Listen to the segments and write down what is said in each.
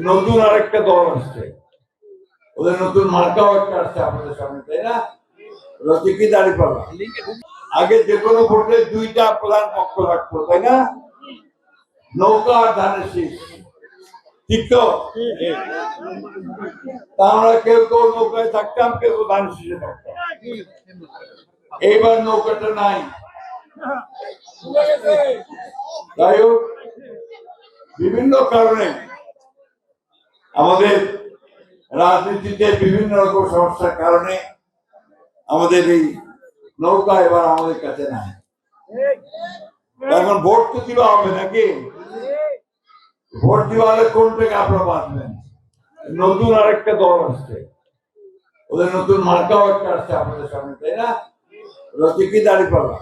নতুন আরেকটা দল আসছে, ওদের নতুন মার্কাও একটা আসছে আমাদের সামনে, তাই না? রতিকি দাঁড়িপাল্লা। আগে যে কোনো ভোটে দুইটা প্রধান পক্ষ থাকতো, তাই না? নৌকা আর ধানের শীষ, ঠিক তো? আমরা কেউ কেউ নৌকায় থাকতাম, কেউ ধানের শীষে থাকতাম। এইবার নৌকাটা নাই। যাই হোক, বিভিন্ন কারণে আমাদের রাজনীতিতে বিভিন্ন রকম সমস্যার কারণে আমাদের এই নৌকা এবার আমাদের কাছে নাই। এখন ভোট তো দিবা হবে নাকি? ভোট দিবা হলে কোন থেকে আপনারা বাঁচবেন? নতুন আরেকটা দল আসছে, ওদের নতুন মার্কাও একটা আসছে আমাদের সামনে, তাই না? রতিকি দাঁড়িপাল্লা।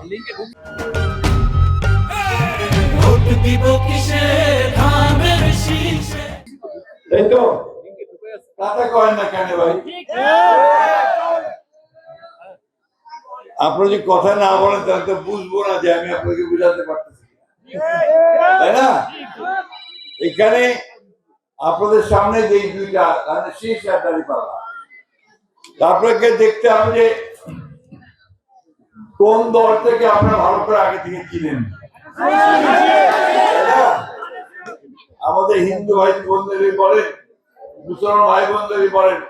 তাই তো? কথা কয় না কেন ভাই? আপনি যদি কথা না বলেন তাহলে তো বুঝবো না যে আমি আপনাকে বুঝাতে পারতেছি, তাই না? এখানে আপনাদের সামনে যে দুইটা শীষ আর দাঁড়িপাল্লা, আপনাকে দেখতে হবে যে কোন দল থেকে আপনারা ভালো করে আগে থেকে চিনেন। আমাদের হিন্দু ভাই বোনদেরই বলেন, মুসলমান ভাই বোনদেরই বলেন,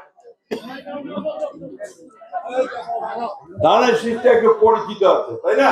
ধানের শীষটা একটু পরিচিত আছে, তাই না?